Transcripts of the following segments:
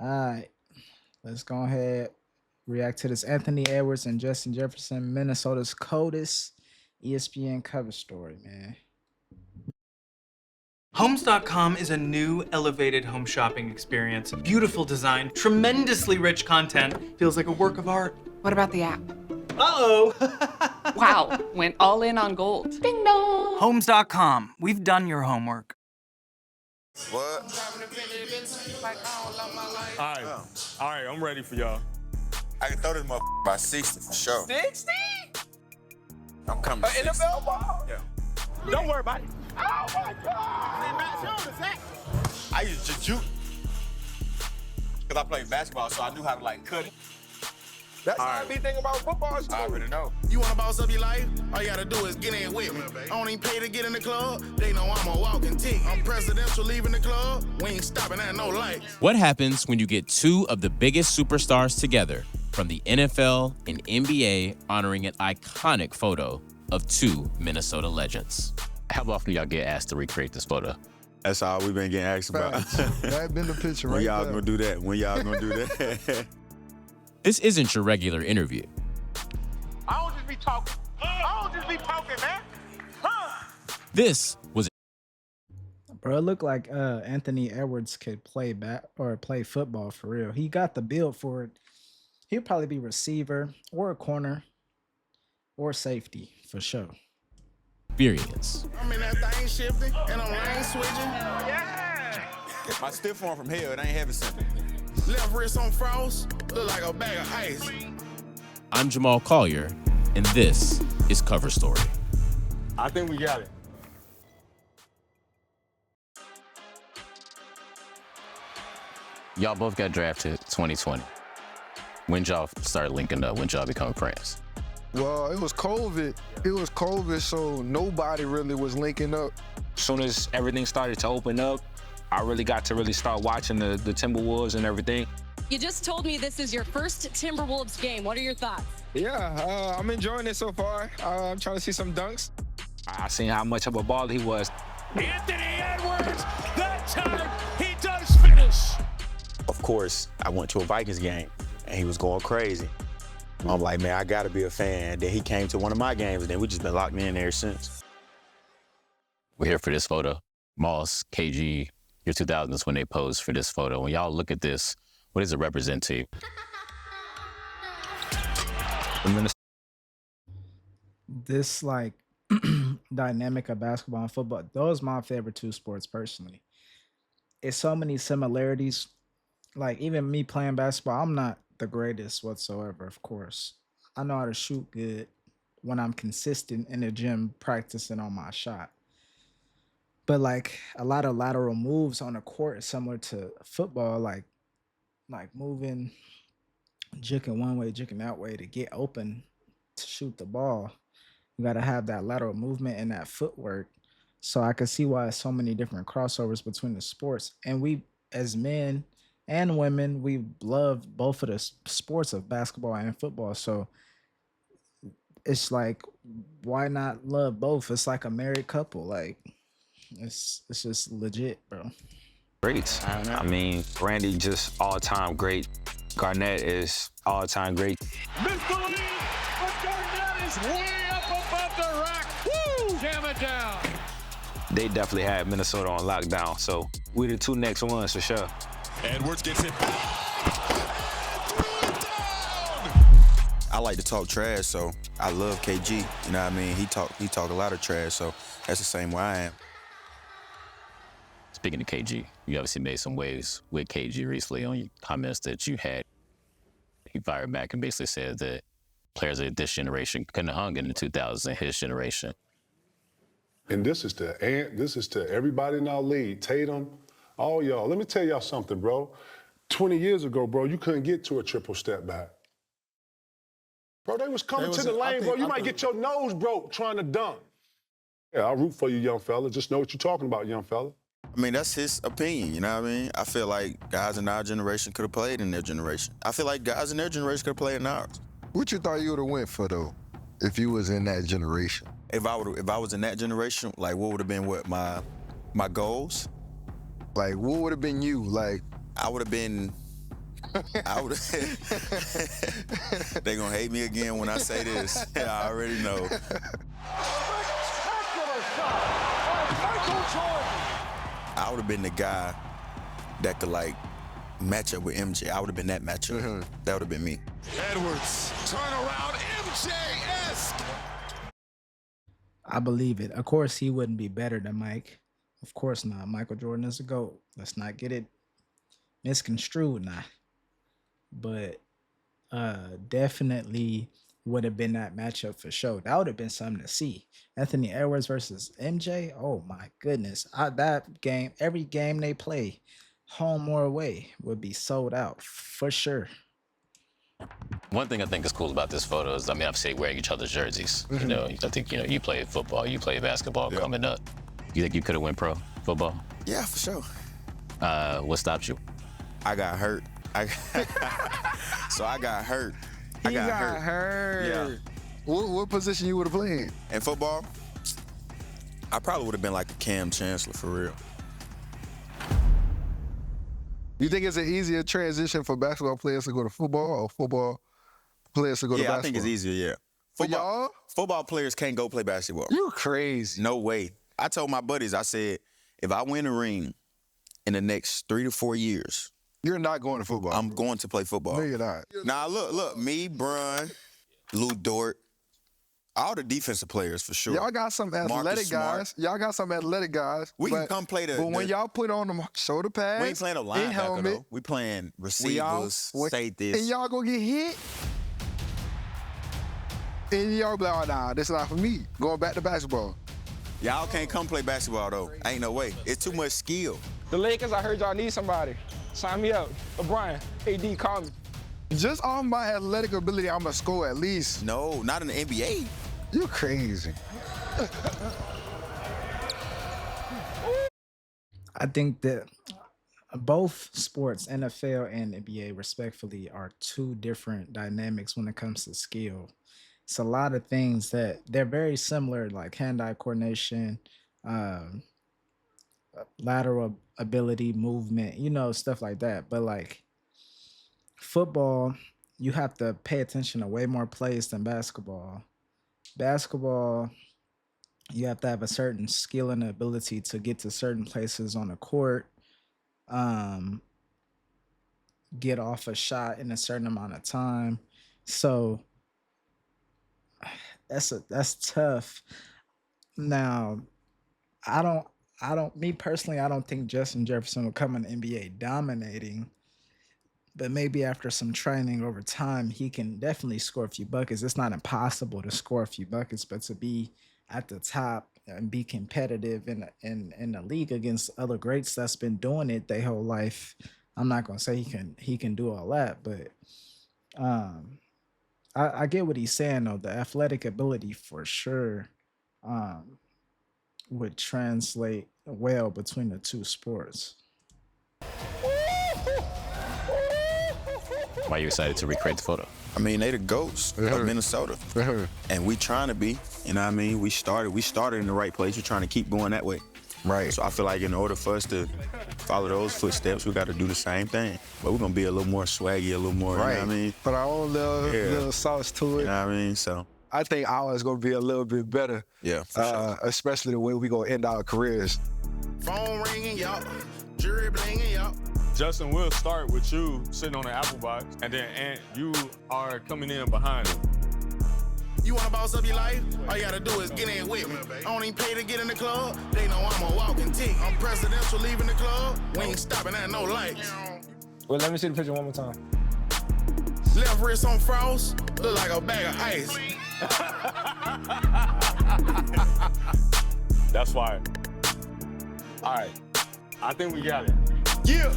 All right, let's go ahead react to this Anthony Edwards and Justin Jefferson, Minnesota's coldest ESPN cover story, man. Homes.com is a new, elevated home shopping experience. Beautiful design, tremendously rich content, feels like a work of art. What about the app? Uh-oh! Wow, went all in on gold. Ding dong! Homes.com, we've done your homework. What? All right, I'm ready for y'all. I can throw this motherfucker by 60 for sure. 60? I'm coming to 60. NFL ball? Yeah. Don't worry about it. Oh my God! I used to juke. Because I played basketball, so I knew how to like cut it. That's how I be thinking about football. I already know. You wanna boss up your life? All you gotta do is get in with me. I don't even pay to get in the club. They know I'm a walking tick. I'm presidential leaving the club. We ain't stopping at no lights. What happens when you get two of the biggest superstars together from the NFL and NBA honoring an iconic photo of two Minnesota legends? How often do y'all get asked to recreate this photo? That's all we've been getting asked about. That been the picture When right y'all there. gonna do that? When y'all gonna do that? This isn't your regular interview. I don't just be talking. Man. This was Bro, it looked like Anthony Edwards could play play football for real. He got the build for it. He'll probably be receiver or a corner or safety for sure. experience. I'm in that thing shifting and I'm lane switching. Yeah! My stiff arm from hell, it ain't heavy simple. Left wrist on frost, look like a bag of ice. I'm Jamal Collier, and this is Cover Story. I think we got it. Y'all both got drafted 2020. When y'all started linking up, when y'all become friends? Well, it was COVID. So nobody really was linking up. As soon as everything started to open up, I really got to really start watching the Timberwolves and everything. You just told me this is your first Timberwolves game. What are your thoughts? Yeah, I'm enjoying it so far. I'm trying to see some dunks. I seen how much of a baller he was. Anthony Edwards, that time he does finish. Of course, I went to a Vikings game, and he was going crazy. I'm like, man, I gotta be a fan. Then he came to one of my games, and then we just been locked in ever since. We're here for this photo. Moss, KG, your 2000s when they posed for this photo. When y'all look at this, what does it represent to you? This like dynamic of basketball and football, those are my favorite two sports personally. It's so many similarities. Like even me playing basketball, I'm not the greatest whatsoever, of course. I know how to shoot good when I'm consistent in the gym practicing on my shot. But like a lot of lateral moves on the court is similar to football, like moving, juking one way, juking that way to get open to shoot the ball. You got to have that lateral movement and that footwork. So I can see why so many different crossovers between the sports. And we, as men and women, we love both of the sports of basketball and football. So it's like, why not love both? It's like a married couple. Like, it's just legit, bro. Great. I mean, Randy just all-time great. Garnett is all-time great. Mr. Lee, but Garnett is way up above the rack. Woo! Jam it down. They definitely had Minnesota on lockdown, so we the two next ones for sure. Edwards gets it. I like to talk trash, so I love KG. You know what I mean? He talk a lot of trash, so that's the same way I am. Speaking of KG, you obviously made some waves with KG recently on your comments that you had. He fired back and basically said that players of this generation couldn't have hung in the 2000s in his generation. And this is to everybody in our league, Tatum, all y'all. Let me tell y'all something, bro. 20 years ago, bro, you couldn't get to a triple step back. Bro, they was coming to the lane, bro. You might get your nose broke trying to dunk. Yeah, I'll root for you, young fella. Just know what you're talking about, young fella. I mean, that's his opinion, you know what I mean? I feel like guys in our generation could have played in their generation. I feel like guys in their generation could have played in ours. What you thought you would have went for, though, if you was in that generation? If I was in that generation, like what would have been my goals? Like, what would have been you? Like, I would have been I would. They gonna hate me again when I say this. I already know. I would have been the guy that could like match up with MJ. I would have been that matchup. That would have been me. Edwards, turn around, MJ-esque. I believe it. Of course, he wouldn't be better than Mike. Of course not. Michael Jordan is a GOAT. Let's not get it misconstrued now. But definitely would have been that matchup for sure. That would have been something to see. Anthony Edwards versus MJ. Oh my goodness. That game, every game they play, home or away, would be sold out for sure. One thing I think is cool about this photo is, I mean, obviously wearing each other's jerseys. You know, I think, you know, you played football, you played basketball coming up. You think you could have went pro football? Yeah, for sure. What stopped you? I got hurt. So I got hurt. He got hurt. Yeah. What position you would have played? In football, I probably would have been like a Cam Chancellor for real. You think it's an easier transition for basketball players to go to football or football players to go to basketball? Yeah, I think it's easier, yeah. Football players can't go play basketball. You crazy. No way. I told my buddies, I said, if I win a ring in the next 3 to 4 years, you're not going to football. I'm going to play football. No, you're not. Now, look, me, Brun, Lou Dort, all the defensive players for sure. Y'all got some athletic guys. Y'all got some athletic guys. We can come play But when y'all put on them shoulder pads, we ain't playing a linebacker, though. We playing receivers, safeties. And y'all gonna get hit. And y'all be like, oh, nah, this is not for me. Going back to basketball. Y'all can't come play basketball, though. Ain't no way. It's too much skill. The Lakers, I heard y'all need somebody. Sign me up. O'Brien, AD, call me. Just on my athletic ability, I'm gonna score at least. No, not in the NBA. You crazy. I think that both sports, NFL and NBA, respectfully, are two different dynamics when it comes to skill. It's a lot of things that they're very similar, like hand-eye coordination, lateral ability, movement, you know, stuff like that. But like football, you have to pay attention to way more plays than basketball. Basketball, you have to have a certain skill and ability to get to certain places on the court, get off a shot in a certain amount of time. So that's tough. Now, me personally, I don't think Justin Jefferson will come in the NBA dominating, but maybe after some training over time, he can definitely score a few buckets. It's not impossible to score a few buckets, but to be at the top and be competitive in the league against other greats that's been doing it their whole life, I'm not gonna say he can do all that, but I get what he's saying though. The athletic ability for sure would translate well between the two sports. Why are you excited to recreate the photo? I mean, they the GOATs of Minnesota. And we trying to be, you know what I mean? We started in the right place. We're trying to keep going that way. Right. So I feel like in order for us to follow those footsteps, we got to do the same thing. But we're going to be a little more swaggy, a little more, right. You know what I mean? Put our own little sauce to it. You know what I mean? So I think ours going to be a little bit better. Yeah, for sure. Especially the way we going to end our careers. Phone ringing, y'all. Jury blinging, y'all. Justin will start with you sitting on the apple box, and then you are coming in behind him. You wanna boss up your life? All you gotta do is get in with me. I don't even pay to get in the club. They know I'm a walking tick. I'm presidential leaving the club. We ain't stopping at no lights. Well, let me see the picture one more time. Left wrist on frost, look like a bag of ice. That's fire. All right, I think we got it. Yeah.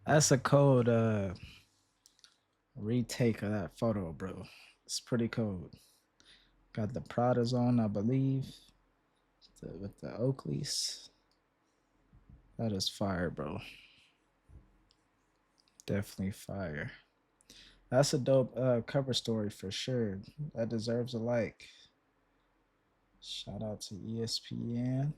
That's a cold retake of that photo, bro. It's pretty cold. Got the Pradas on, I believe, with the Oakleys. That is fire, bro. Definitely fire. That's a dope cover story for sure. That deserves a like. Shout out to ESPN.